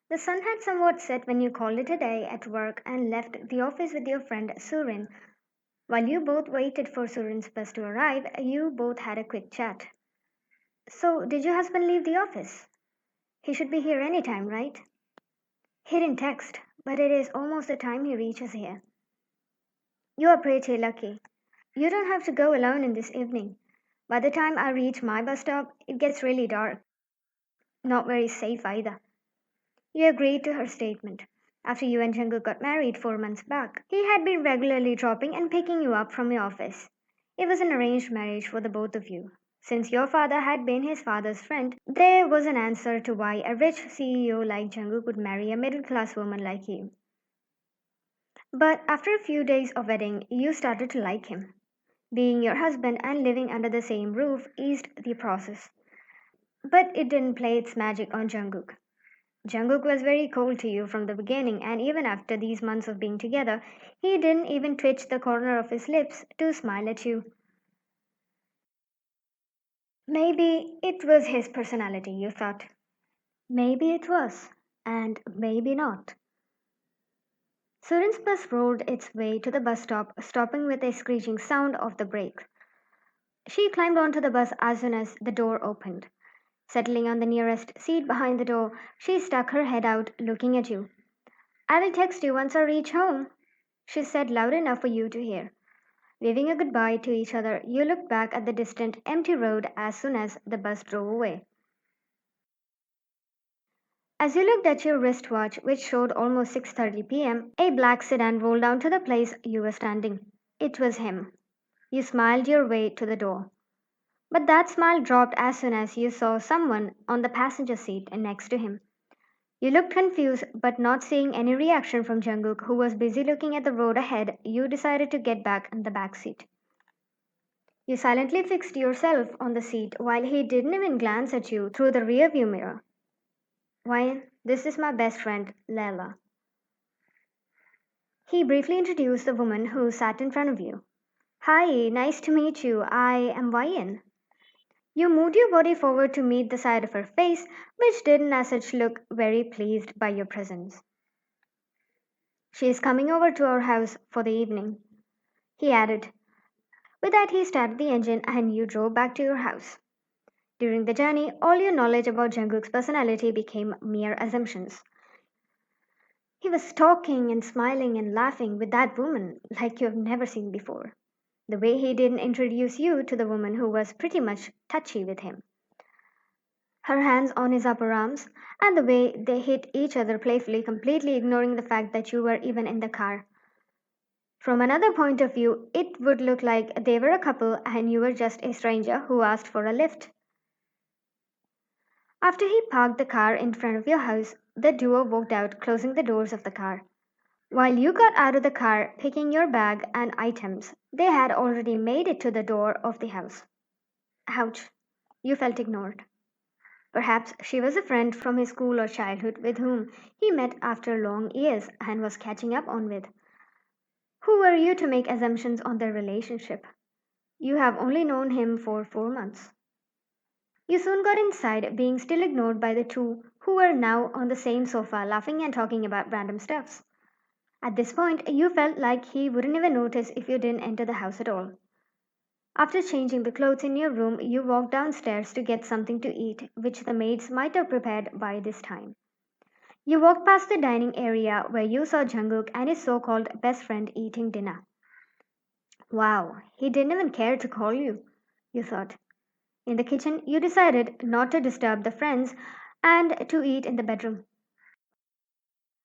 The sun had somewhat set when you called it a day at work and left the office with your friend Surin. While you both waited for Surin's bus to arrive, you both had a quick chat. So, did your husband leave the office? He should be here any time, right? He didn't text, but it is almost the time he reaches here. You are pretty lucky. You don't have to go alone in this evening. By the time I reach my bus stop, it gets really dark. Not very safe either. You agreed to her statement. After you and Jungkook got married 4 months back, he had been regularly dropping and picking you up from your office. It was an arranged marriage for the both of you. Since your father had been his father's friend, there was an answer to why a rich CEO like Jungkook would marry a middle class woman like you. But after a few days of wedding, you started to like him. Being your husband and living under the same roof eased the process. But it didn't play its magic on Jungkook. Jungkook was very cold to you from the beginning, and even after these months of being together, he didn't even twitch the corner of his lips to smile at you. Maybe it was his personality, you thought. Maybe it was, and maybe not. Surin's bus rolled its way to the bus stop, stopping with a screeching sound of the brake. She climbed onto the bus as soon as the door opened. Settling on the nearest seat behind the door, she stuck her head out, looking at you. I will text you once I reach home, she said loud enough for you to hear. Waving a goodbye to each other, you looked back at the distant, empty road as soon as the bus drove away. As you looked at your wristwatch, which showed almost 6:30 p.m., a black sedan rolled down to the place you were standing. It was him. You smiled your way to the door. But that smile dropped as soon as you saw someone on the passenger seat next to him. You looked confused, but not seeing any reaction from Jungkook, who was busy looking at the road ahead, you decided to get back in the back seat. You silently fixed yourself on the seat while he didn't even glance at you through the rearview mirror. Why, this is my best friend, Laila. He briefly introduced the woman who sat in front of you. Hi, nice to meet you. I am Ryan. You moved your body forward to meet the side of her face, which didn't as such look very pleased by your presence. She is coming over to our house for the evening, he added. With that, he started the engine and you drove back to your house. During the journey, all your knowledge about Jungkook's personality became mere assumptions. He was talking and smiling and laughing with that woman like you have never seen before. The way he didn't introduce you to the woman who was pretty much touchy with him. Her hands on his upper arms, and the way they hit each other playfully, completely ignoring the fact that you were even in the car. From another point of view, it would look like they were a couple and you were just a stranger who asked for a lift. After he parked the car in front of your house, the duo walked out, closing the doors of the car. While you got out of the car, picking your bag and items, they had already made it to the door of the house. Ouch, you felt ignored. Perhaps she was a friend from his school or childhood with whom he met after long years and was catching up on with. Who were you to make assumptions on their relationship? You have only known him for 4 months. You soon got inside, being still ignored by the two who were now on the same sofa laughing and talking about random stuffs. At this point, you felt like he wouldn't even notice if you didn't enter the house at all. After changing the clothes in your room, you walked downstairs to get something to eat, which the maids might have prepared by this time. You walked past the dining area where you saw Jungkook and his so-called best friend eating dinner. Wow, he didn't even care to call you, you thought. In the kitchen, you decided not to disturb the friends and to eat in the bedroom.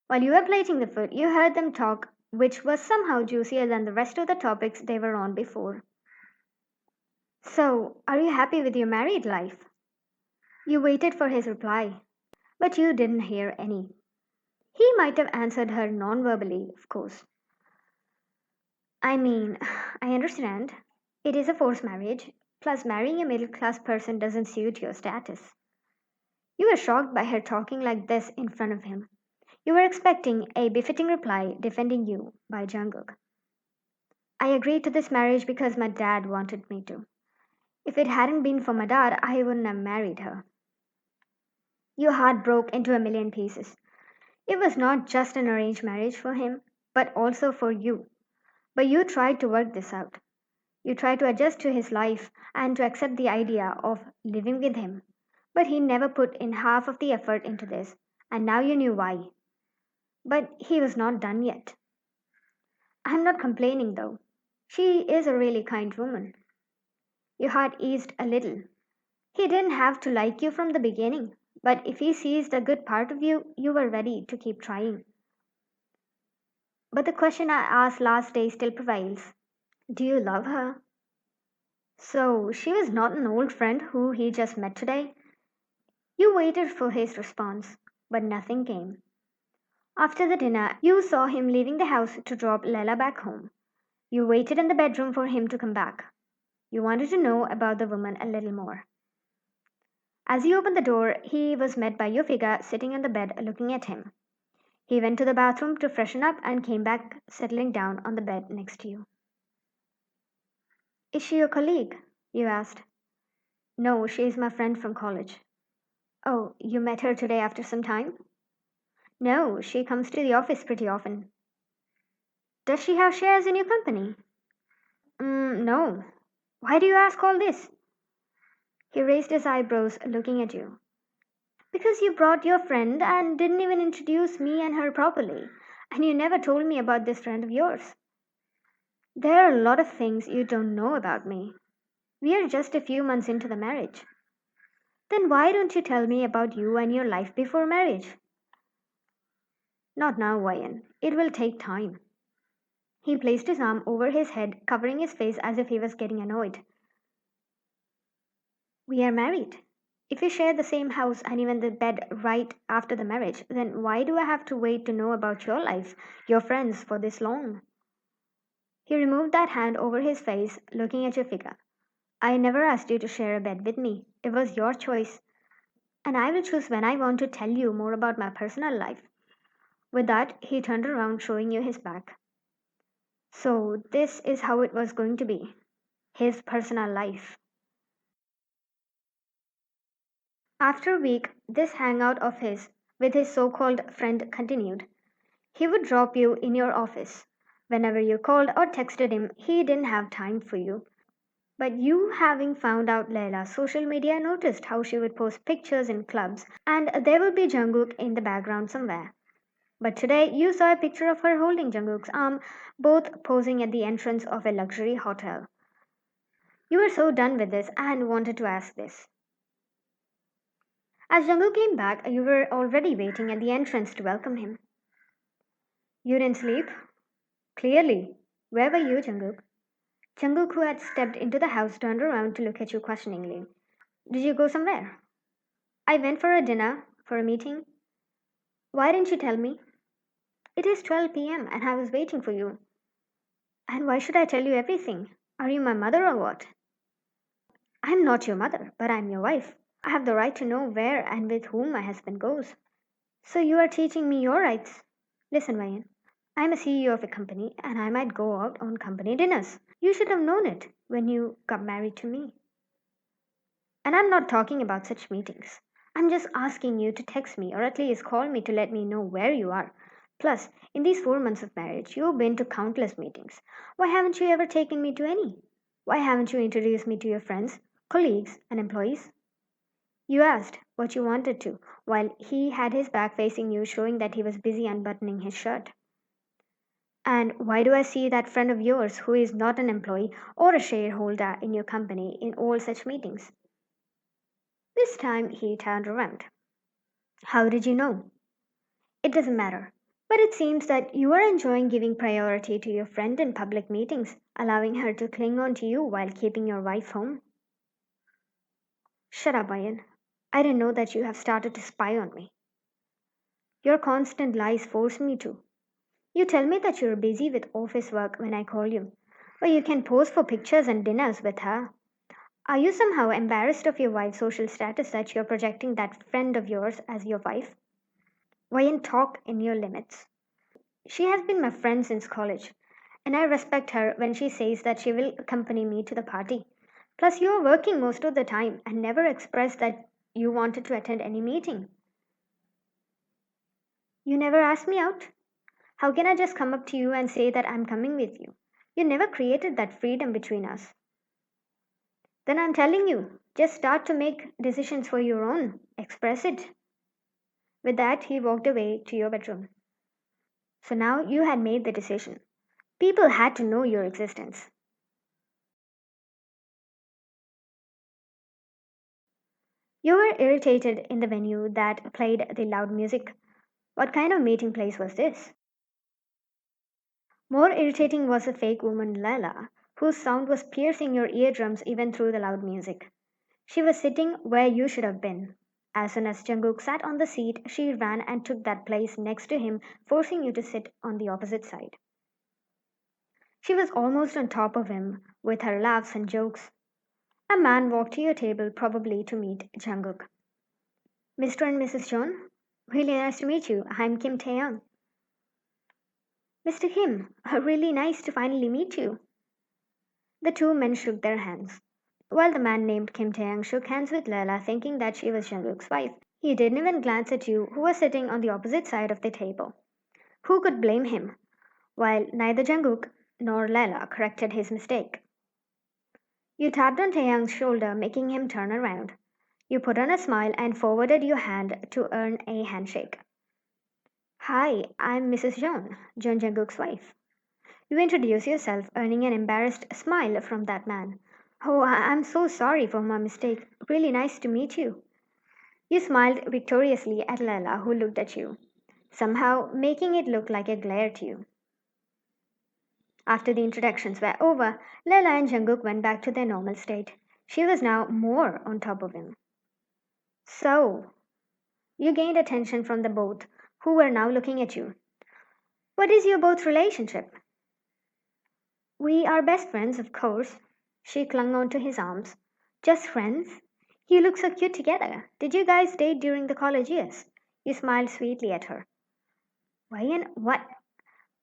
While you were plating the food, you heard them talk, which was somehow juicier than the rest of the topics they were on before. So, are you happy with your married life? You waited for his reply, but you didn't hear any. He might have answered her non verbally, of course. I mean, I understand. It is a forced marriage, plus, marrying a middle class person doesn't suit your status. You were shocked by her talking like this in front of him. You were expecting a befitting reply defending you by Jungkook. I agreed to this marriage because my dad wanted me to. If it hadn't been for my dad, I wouldn't have married her. Your heart broke into a million pieces. It was not just an arranged marriage for him, but also for you. But you tried to work this out. You tried to adjust to his life and to accept the idea of living with him. But he never put in half of the effort into this, and now you knew why. But he was not done yet. I'm not complaining though. She is a really kind woman. Your heart eased a little. He didn't have to like you from the beginning, but if he sees the good part of you, you were ready to keep trying. But the question I asked last day still prevails. Do you love her? So, she was not an old friend who he just met today? You waited for his response, but nothing came. After the dinner, you saw him leaving the house to drop Laila back home. You waited in the bedroom for him to come back. You wanted to know about the woman a little more. As he opened the door, he was met by your figure sitting on the bed looking at him. He went to the bathroom to freshen up and came back, settling down on the bed next to you. Is she your colleague? You asked. No, she is my friend from college. Oh, you met her today after some time? No, she comes to the office pretty often. Does she have shares in your company? No. Why do you ask all this? He raised his eyebrows, looking at you. Because you brought your friend and didn't even introduce me and her properly, and you never told me about this friend of yours. There are a lot of things you don't know about me. We are just a few months into the marriage. Then why don't you tell me about you and your life before marriage? Not now, Wayan. It will take time. He placed his arm over his head, covering his face as if he was getting annoyed. We are married. If we share the same house and even the bed right after the marriage, then why do I have to wait to know about your life, your friends, for this long? He removed that hand over his face, looking at your figure. I never asked you to share a bed with me. It was your choice, and I will choose when I want to tell you more about my personal life. With that, he turned around, showing you his back. So, this is how it was going to be his personal life. After a week, this hangout of his with his so called friend continued. He would drop you in your office. Whenever you called or texted him, he didn't have time for you. But you, having found out Layla's social media, noticed how she would post pictures in clubs and there would be Jungkook in the background somewhere. But today you saw a picture of her holding Jungkook's arm, both posing at the entrance of a luxury hotel. You were so done with this and wanted to ask this. As Jungkook came back, you were already waiting at the entrance to welcome him. You didn't sleep? Clearly. Where were you, Jungkook? Jungkook, who had stepped into the house, turned around to look at you questioningly. Did you go somewhere? I went for a dinner, for a meeting. Why didn't you tell me? It is 12 p.m. and I was waiting for you. And why should I tell you everything? Are you my mother or what? I'm not your mother, but I'm your wife. I have the right to know where and with whom my husband goes. So you are teaching me your rights. Listen, Ryan, I'm a CEO of a company and I might go out on company dinners. You should have known it when you got married to me. And I'm not talking about such meetings. I'm just asking you to text me or at least call me to let me know where you are. Plus, in these 4 months of marriage, you've been to countless meetings. Why haven't you ever taken me to any? Why haven't you introduced me to your friends, colleagues, and employees? You asked what you wanted to, while he had his back facing you, showing that he was busy unbuttoning his shirt. And why do I see that friend of yours who is not an employee or a shareholder in your company in all such meetings? This time he turned around. How did you know? It doesn't matter. But it seems that you are enjoying giving priority to your friend in public meetings, allowing her to cling on to you while keeping your wife home. Shut up, Ian. I didn't know that you have started to spy on me. Your constant lies force me to. You tell me that you're busy with office work when I call you, but you can pose for pictures and dinners with her. Are you somehow embarrassed of your wife's social status that you're projecting that friend of yours as your wife? Why talk in your limits? She has been my friend since college, and I respect her when she says that she will accompany me to the party. Plus, you are working most of the time and never expressed that you wanted to attend any meeting. You never asked me out? How can I just come up to you and say that I'm coming with you? You never created that freedom between us. Then I'm telling you, just start to make decisions for your own. Express it. With that, he walked away to your bedroom. So now you had made the decision. People had to know your existence. You were irritated in the venue that played the loud music. What kind of meeting place was this? More irritating was the fake woman Laila, whose sound was piercing your eardrums even through the loud music. She was sitting where you should have been. As soon as Jungkook sat on the seat, she ran and took that place next to him, forcing you to sit on the opposite side. She was almost on top of him, with her laughs and jokes. A man walked to your table, probably to meet Jungkook. Mr. and Mrs. John, really nice to meet you. I'm Kim Taeyang. Mr. Kim, really nice to finally meet you. The two men shook their hands. While the man named Kim Taeyang shook hands with Leila, thinking that she was Jungkook's wife, he didn't even glance at you, who was sitting on the opposite side of the table. Who could blame him? While neither Jungkook nor Leila corrected his mistake. You tapped on Taeyang's shoulder, making him turn around. You put on a smile and forwarded your hand to earn a handshake. Hi, I'm Mrs. John Jungkook's wife. You introduce yourself, earning an embarrassed smile from that man. Oh, I'm so sorry for my mistake. Really nice to meet you. You smiled victoriously at Laila, who looked at you, somehow making it look like a glare to you. After the introductions were over, Laila and Jungkook went back to their normal state. She was now more on top of him. So, you gained attention from the both, who were now looking at you. What is your both relationship? We are best friends, of course. She clung onto his arms. Just friends? You look so cute together. Did you guys date during the college years? You smiled sweetly at her. Ryan, what?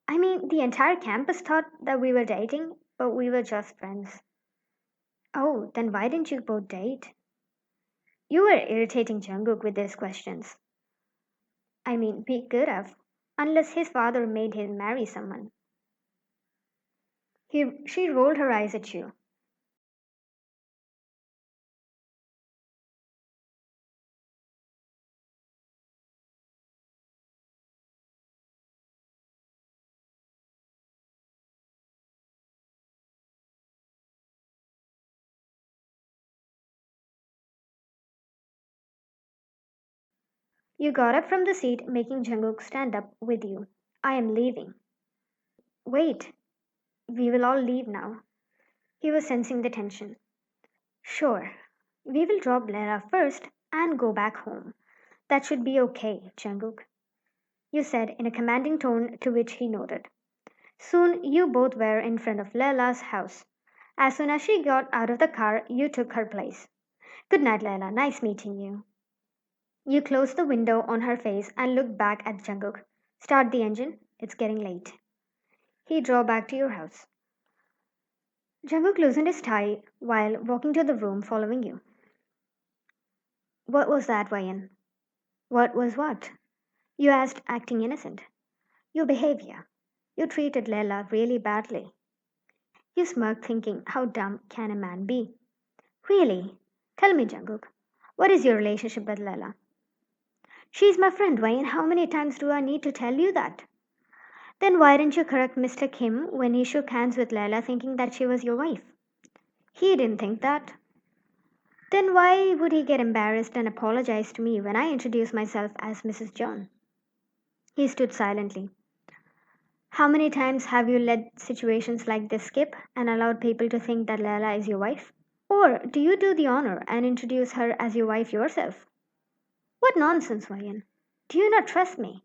I mean, the entire campus thought that we were dating, but we were just friends. Oh, then why didn't you both date? You were irritating Jungkook with these questions. I mean, we could have, unless his father made him marry someone. She rolled her eyes at you. You got up from the seat, making Jungkook stand up with you. I am leaving. Wait, we will all leave now. He was sensing the tension. Sure, we will drop Lara first and go back home. That should be okay, Jungkook, you said in a commanding tone to which he nodded. Soon you both were in front of Laila's house. As soon as she got out of the car, you took her place. Good night, Laila. Nice meeting you. You closed the window on her face and looked back at Jungkook. Start the engine. It's getting late. He drove back to your house. Jungkook loosened his tie while walking to the room following you. What was that, Ryan? What was what? You asked, acting innocent. Your behavior. You treated Leila really badly. You smirked, thinking, how dumb can a man be? Really? Tell me, Jungkook, what is your relationship with Leila? She's my friend, Wayne. How many times do I need to tell you that? Then why didn't you correct Mr. Kim when he shook hands with Leila thinking that she was your wife? He didn't think that. Then why would he get embarrassed and apologize to me when I introduced myself as Mrs. John? He stood silently. How many times have you let situations like this skip and allowed people to think that Leila is your wife? Or do you do the honor and introduce her as your wife yourself? What nonsense, Ryan. Do you not trust me?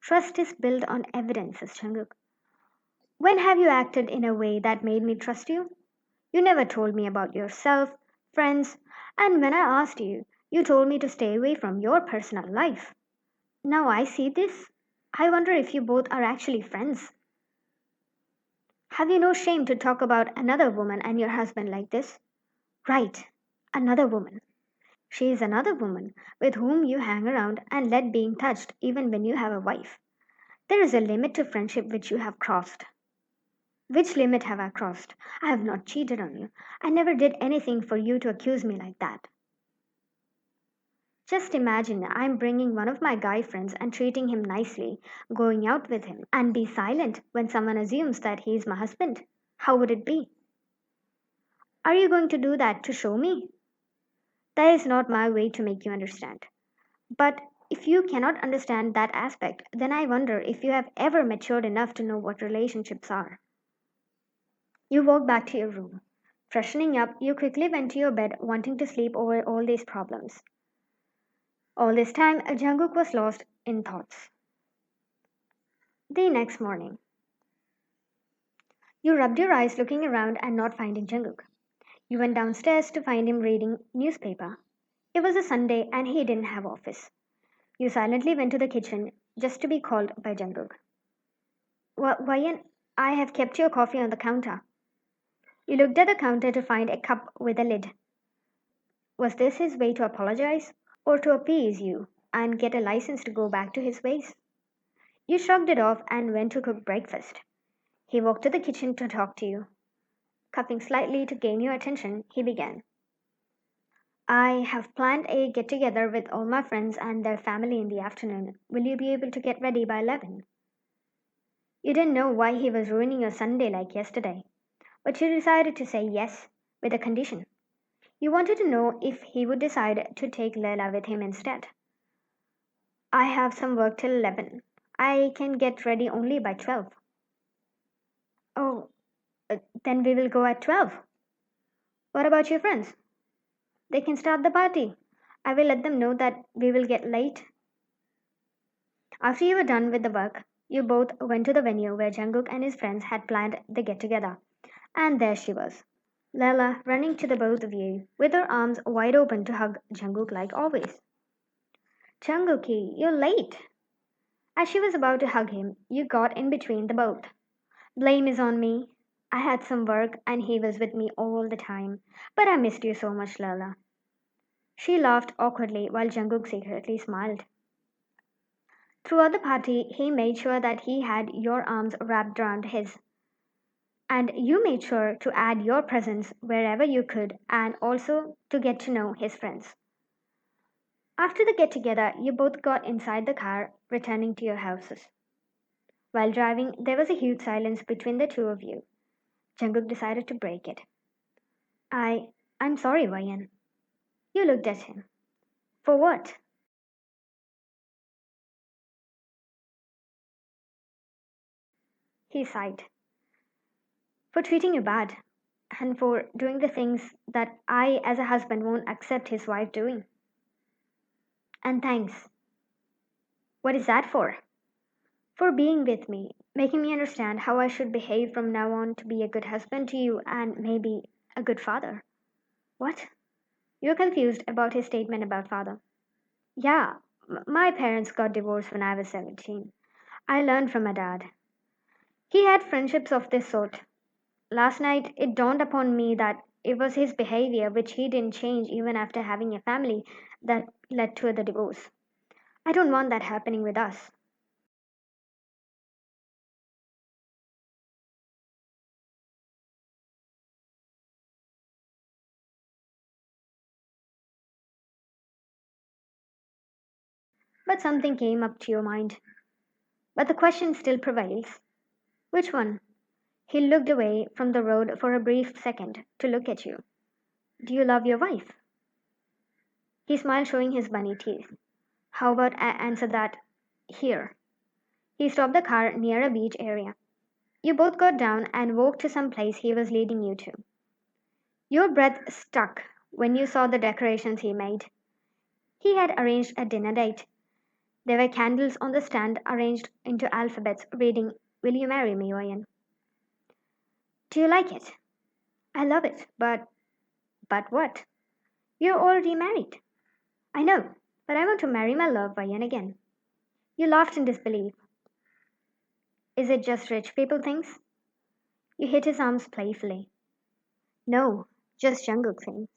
Trust is built on evidence, says Changuk. When have you acted in a way that made me trust you? You never told me about yourself, friends, and when I asked you, you told me to stay away from your personal life. Now I see this. I wonder if you both are actually friends. Have you no shame to talk about another woman and your husband like this? Right, another woman. She is another woman with whom you hang around and let being touched even when you have a wife. There is a limit to friendship which you have crossed. Which limit have I crossed? I have not cheated on you. I never did anything for you to accuse me like that. Just imagine I'm bringing one of my guy friends and treating him nicely, going out with him, and be silent when someone assumes that he is my husband. How would it be? Are you going to do that to show me? That is not my way to make you understand. But if you cannot understand that aspect, then I wonder if you have ever matured enough to know what relationships are. You walked back to your room. Freshening up, you quickly went to your bed, wanting to sleep over all these problems. All this time, Jungkook was lost in thoughts. The next morning, you rubbed your eyes looking around and not finding Jungkook. You went downstairs to find him reading newspaper. It was a Sunday and he didn't have office. You silently went to the kitchen just to be called by Jungkook. Wayan, I have kept your coffee on the counter. You looked at the counter to find a cup with a lid. Was this his way to apologize? Or to appease you and get a license to go back to his ways? You shrugged it off and went to cook breakfast. He walked to the kitchen to talk to you. Coughing slightly to gain your attention, he began. I have planned a get together with all my friends and their family in the afternoon. Will you be able to get ready by 11? You didn't know why he was ruining your Sunday like yesterday, but you decided to say yes with a condition. You wanted to know if he would decide to take Laila with him instead. I have some work till 11. I can get ready only by 12. Oh, then we will go at 12. What about your friends? They can start the party. I will let them know that we will get late. After you were done with the work, you both went to the venue where Jungkook and his friends had planned the get together. And there she was, Laila running to the both of you, with her arms wide open to hug Jungkook like always. Jungkookie, you're late. As she was about to hug him, you got in between the both. Blame is on me. I had some work and he was with me all the time. But I missed you so much, Laila. She laughed awkwardly while Jungkook secretly smiled. Throughout the party, he made sure that he had your arms wrapped around his. And you made sure to add your presence wherever you could and also to get to know his friends. After the get together, you both got inside the car, returning to your houses. While driving, there was a huge silence between the two of you. Jungkook decided to break it. I'm sorry, Wayan. You looked at him. For what? He sighed. For treating you bad, and for doing the things that I, as a husband, won't accept his wife doing. And thanks. What is that for? For being with me, making me understand how I should behave from now on to be a good husband to you and maybe a good father. What? You're confused about his statement about father. Yeah, my parents got divorced when I was 17. I learned from my dad. He had friendships of this sort. Last night, it dawned upon me that it was his behavior, which he didn't change even after having a family, that led to the divorce. I don't want that happening with us. But something came up to your mind. But the question still prevails. Which one? He looked away from the road for a brief second to look at you. Do you love your wife? He smiled, showing his bunny teeth. How about I answer that here? He stopped the car near a beach area. You both got down and walked to some place he was leading you to. Your breath stuck when you saw the decorations he made. He had arranged a dinner date. There were candles on the stand arranged into alphabets reading, Will you marry me, Oyen? Do you like it? I love it, but what? You're already married. I know, but I want to marry my love, Oyen, again. You laughed in disbelief. Is it just rich people things? You hit his arms playfully. No, just jungle things.